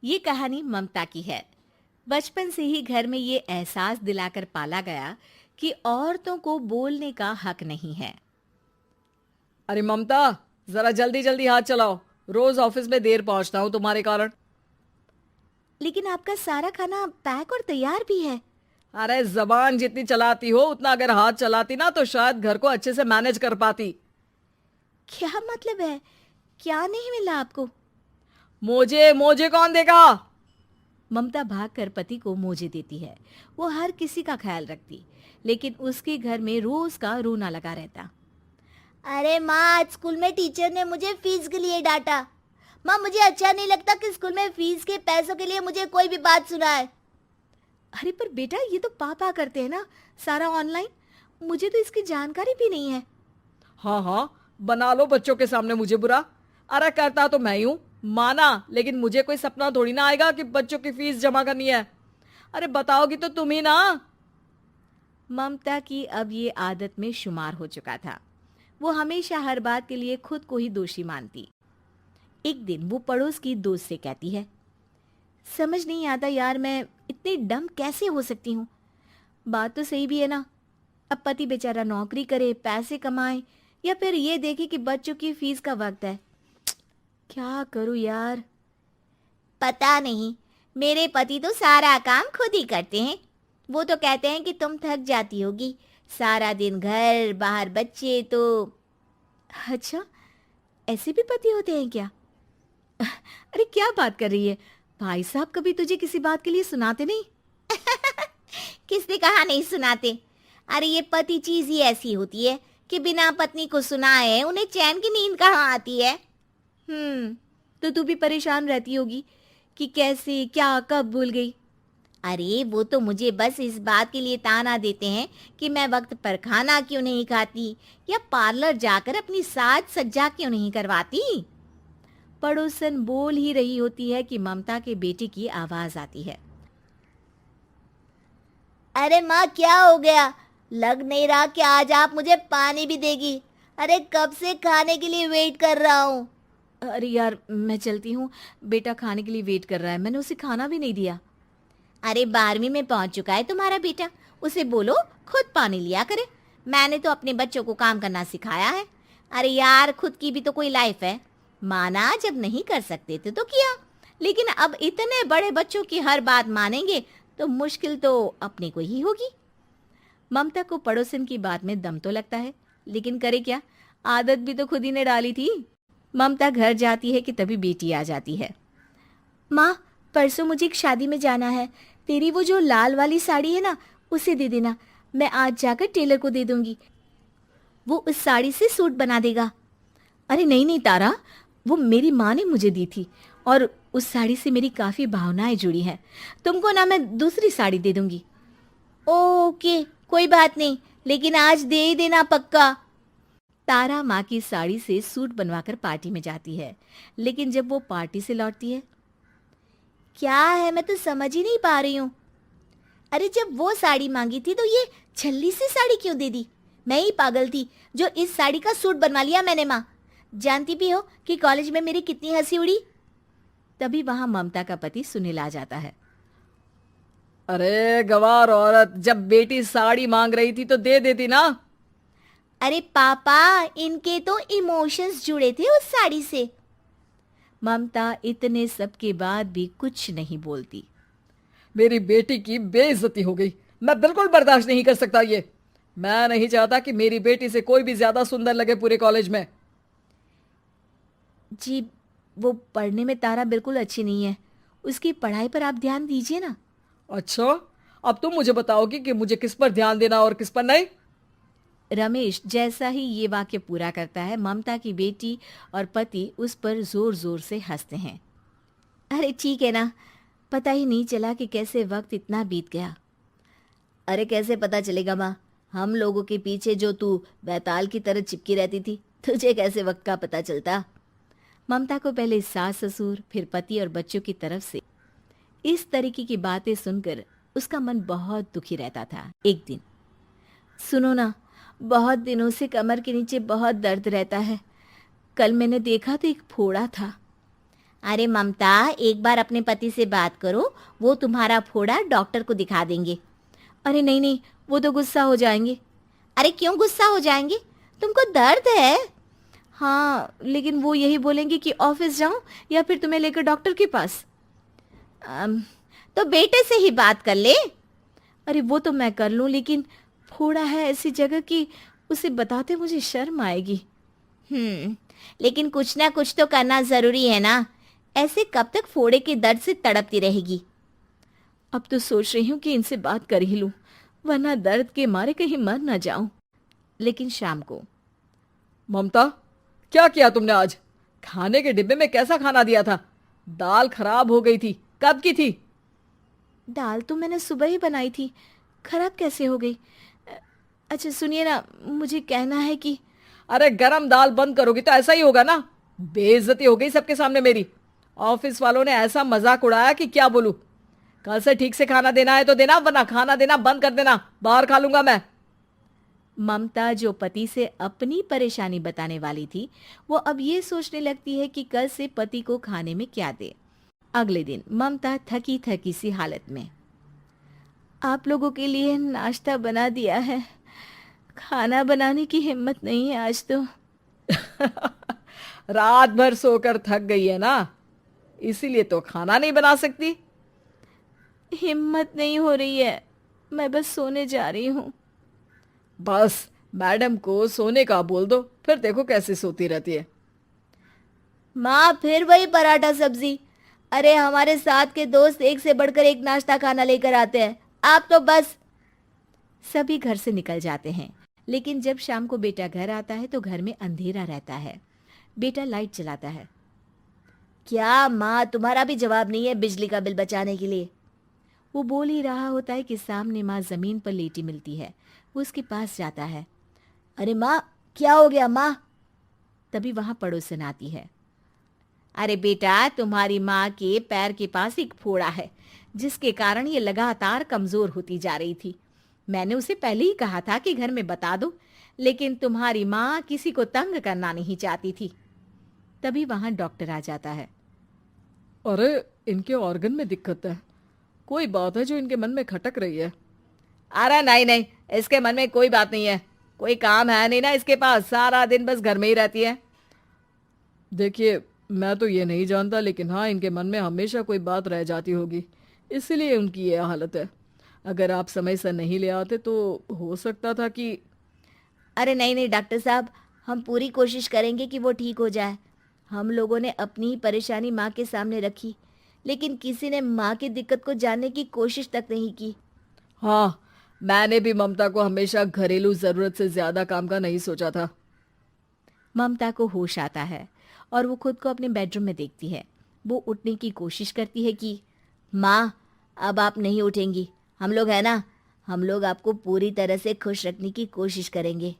ये कहानी ममता की है। बचपन से ही घर में ये एहसास दिलाकर पाला गया कि औरतों को बोलने का हक नहीं है। अरे ममता, जरा जल्दी जल्दी हाथ चलाओ। रोज ऑफिस में देर पहुंचता हूँ तुम्हारे कारण। लेकिन आपका सारा खाना पैक और तैयार भी है। अरे जबान जितनी चलाती हो उतना अगर हाथ चलाती ना तो शायद घर को अच्छे से मैनेज कर पाती। क्या मतलब है? क्या नहीं मिला आपको? मोजे मोजे कौन देगा? ममता भागकर पति को मोजे देती है। वो हर किसी का ख्याल रखती, लेकिन उसके घर में रोज का रोना लगा रहता। अरे माँ, आज स्कूल में टीचर ने मुझे फीस के लिए डांटा। माँ, मुझे अच्छा नहीं लगता कि स्कूल में फीस के पैसों के लिए मुझे कोई भी बात सुनाए। अरे पर बेटा, ये तो पापा करते हैं ना, सारा ऑनलाइन। मुझे तो इसकी जानकारी भी नहीं है। हाँ हाँ, बना लो बच्चों के सामने मुझे बुरा। अरे करता तो मैं ही हूँ, माना, लेकिन मुझे कोई सपना थोड़ी ना आएगा कि बच्चों की फीस जमा करनी है। अरे बताओगी तो तुम ही ना। ममता की अब ये आदत में शुमार हो चुका था। वो हमेशा हर बात के लिए खुद को ही दोषी मानती। एक दिन वो पड़ोस की दोस्त से कहती है, समझ नहीं आता यार, मैं इतनी डम कैसे हो सकती हूँ। बात तो सही भी है ना। अब पति बेचारा नौकरी करे, पैसे कमाए, या फिर ये देखे कि बच्चों की फीस का वक्त है। क्या करूँ यार। पता नहीं, मेरे पति तो सारा काम खुद ही करते हैं। वो तो कहते हैं कि तुम थक जाती होगी, सारा दिन घर बाहर बच्चे तो। अच्छा, ऐसे भी पति होते हैं क्या? अरे क्या बात कर रही है? भाई साहब कभी तुझे किसी बात के लिए सुनाते नहीं? किसने कहा नहीं सुनाते? अरे ये पति चीज ही ऐसी होती है कि बिना पत्नी को सुनाए उन्हें चैन की नींद कहाँ आती है। तो तू भी परेशान रहती होगी कि कैसे, क्या, कब भूल गई। अरे वो तो मुझे बस इस बात के लिए ताना देते हैं कि मैं वक्त पर खाना क्यों नहीं खाती या पार्लर जाकर अपनी साज सज्जा क्यों नहीं करवाती। पड़ोसन बोल ही रही होती है कि ममता के बेटे की आवाज आती है। अरे माँ, क्या हो गया? लग नहीं रहा कि आज आप मुझे पानी भी देगी। अरे कब से खाने के लिए वेट कर रहा हूँ। अरे यार, मैं चलती हूँ। बेटा खाने के लिए वेट कर रहा है, मैंने उसे खाना भी नहीं दिया। अरे 12वीं में पहुंच चुका है तुम्हारा बेटा, उसे बोलो खुद पानी लिया करे। मैंने तो अपने बच्चों को काम करना सिखाया है। अरे यार, खुद की भी तो कोई लाइफ है। माना जब नहीं कर सकते थे तो किया, लेकिन अब इतने बड़े बच्चों की हर बात मानेंगे तो मुश्किल तो अपने को ही होगी। ममता को पड़ोसन की बात में दम तो लगता है, लेकिन करे क्या, आदत भी तो खुद ही ने डाली थी। ममता घर जाती है कि तभी बेटी आ जाती है। माँ, परसों मुझे एक शादी में जाना है। तेरी वो जो लाल वाली साड़ी है ना, उसे दे देना। मैं आज जाकर टेलर को दे दूंगी, वो उस साड़ी से सूट बना देगा। अरे नहीं नहीं तारा, वो मेरी माँ ने मुझे दी थी और उस साड़ी से मेरी काफ़ी भावनाएं जुड़ी हैं। तुमको ना मैं दूसरी साड़ी दे दूंगी। ओके, कोई बात नहीं, लेकिन आज दे ही देना पक्का। तारा माँ की साड़ी से सूट बनवाकर पार्टी में जाती है, लेकिन जब वो पार्टी से लौटती है, क्या है, मैं तो समझ ही नहीं पा रही हूँ। अरे जब वो साड़ी मांगी थी तो ये छल्ली सी साड़ी क्यों दे दी? मैं ही पागल थी जो इस साड़ी का सूट बनवा लिया मैंने। माँ, जानती भी हो कि कॉलेज में मेरी कितनी हंसी उड़ी। तभी वहां ममता का पति सुनील आ जाता है। अरे गवार औरत, जब बेटी साड़ी मांग रही थी तो दे देती ना। अरे पापा, इनके तो इमोशंस जुड़े थे उस साड़ी से। ममता इतने सब के बाद भी कुछ नहीं बोलती। मेरी बेटी की बेइज्जती हो गई, मैं बिल्कुल बर्दाश्त नहीं कर सकता ये। मैं नहीं चाहता कि मेरी बेटी से कोई भी ज्यादा सुंदर लगे पूरे कॉलेज में। जी, वो पढ़ने में तारा बिल्कुल अच्छी नहीं है, उसकी पढ़ाई पर आप ध्यान दीजिए ना। अच्छा, अब तुम मुझे बताओगी कि मुझे किस पर ध्यान देना और किस पर नहीं। रमेश जैसा ही ये वाक्य पूरा करता है, ममता की बेटी और पति उस पर जोर जोर से हंसते हैं। अरे ठीक है ना, पता ही नहीं चला कि कैसे वक्त इतना बीत गया। अरे कैसे पता चलेगा माँ, हम लोगों के पीछे जो तू बैताल की तरह चिपकी रहती थी, तुझे कैसे वक्त का पता चलता? ममता को पहले सास ससुर, फिर पति और बच्चों की तरफ से इस तरीके की बातें सुनकर उसका मन बहुत दुखी रहता था। एक दिन, सुनो ना, बहुत दिनों से कमर के नीचे बहुत दर्द रहता है। कल मैंने देखा तो एक फोड़ा था। अरे ममता, एक बार अपने पति से बात करो, वो तुम्हारा फोड़ा डॉक्टर को दिखा देंगे। अरे नहीं नहीं, वो तो गुस्सा हो जाएंगे। अरे क्यों गुस्सा हो जाएंगे? तुमको दर्द है? हाँ, लेकिन वो यही बोलेंगे कि ऑफिस जाऊं या फिर तुम्हें लेकर डॉक्टर के पास। तो बेटे से ही बात कर ले। अरे वो तो मैं कर लूं, लेकिन फोड़ा है ऐसी जगह कि उसे बताते मुझे शर्म आएगी। लेकिन कुछ ना कुछ तो करना जरूरी है ना। ऐसे कब तक फोड़े के दर्द से तड़पती रहेगी? अब तो सोच रही हूँ कि इनसे बात कर ही लूं, वरना दर्द के मारे कहीं मर ना जाऊं। लेकिन शाम को, ममता, क्या किया तुमने आज? खाने के डिब्बे में कैसा खाना दिया था? दाल खराब हो गई थी। कब की थी? दाल तो मैंने सुबह ही बनाई थी, खराब कैसे हो गई? अच्छा सुनिए ना, मुझे कहना है कि अरे गरम दाल बंद करोगी तो ऐसा ही होगा ना। बेइज्जती हो गई सबके सामने मेरी। ऑफिस वालों ने ऐसा मजाक उड़ाया कि क्या बोलूं। कल से ठीक से खाना देना है तो देना, वरना खाना देना बंद कर देना। बाहर खा लूंगा मैं। ममता, जो पति से अपनी परेशानी बताने वाली थी, वो अब ये सोचने लगती है कि कल से पति को खाने में क्या दे। अगले दिन ममता थकी थकी सी हालत में, आप लोगों के लिए नाश्ता बना दिया है, खाना बनाने की हिम्मत नहीं है आज तो। रात भर सोकर थक गई है ना, इसीलिए तो खाना नहीं बना सकती। हिम्मत नहीं हो रही है, मैं बस सोने जा रही हूँ। बस मैडम को सोने का बोल दो, फिर देखो कैसे सोती रहती है। माँ, फिर वही पराठा सब्जी। अरे हमारे साथ के दोस्त एक से बढ़कर एक नाश्ता खाना लेकर आते हैं, आप तो बस। सभी घर से निकल जाते हैं, लेकिन जब शाम को बेटा घर आता है तो घर में अंधेरा रहता है। बेटा लाइट चलाता है। क्या माँ, तुम्हारा भी जवाब नहीं है बिजली का बिल बचाने के लिए? वो बोल ही रहा होता है कि सामने माँ जमीन पर लेटी मिलती है। वो उसके पास जाता है। अरे माँ, क्या हो गया माँ? तभी वहां पड़ोसन आती है। अरे बेटा, तुम्हारी माँ के पैर के पास एक फोड़ा है, जिसके कारण ये लगातार कमजोर होती जा रही थी। मैंने उसे पहले ही कहा था कि घर में बता दो, लेकिन तुम्हारी माँ किसी को तंग करना नहीं चाहती थी। तभी वहां डॉक्टर आ जाता है। अरे इनके ऑर्गन में दिक्कत है, कोई बात है जो इनके मन में खटक रही है। अरे नहीं नहीं, इसके मन में कोई बात नहीं है। कोई काम है नहीं ना इसके पास, सारा दिन बस घर में ही रहती है। देखिए, मैं तो ये नहीं जानता, लेकिन हाँ, इनके मन में हमेशा कोई बात रह जाती होगी, इसीलिए उनकी ये हालत है। अगर आप समय से नहीं ले आते तो हो सकता था कि। अरे नहीं नहीं डॉक्टर साहब, हम पूरी कोशिश करेंगे कि वो ठीक हो जाए। हम लोगों ने अपनी ही परेशानी माँ के सामने रखी, लेकिन किसी ने माँ की दिक्कत को जानने की कोशिश तक नहीं की। हाँ, मैंने भी ममता को हमेशा घरेलू जरूरत से ज्यादा काम का नहीं सोचा था। ममता को होश आता है और वो खुद को अपने बेडरूम में देखती है। वो उठने की कोशिश करती है कि माँ, अब आप नहीं उठेंगी। हम लोग है ना, हम लोग आपको पूरी तरह से खुश रखने की कोशिश करेंगे।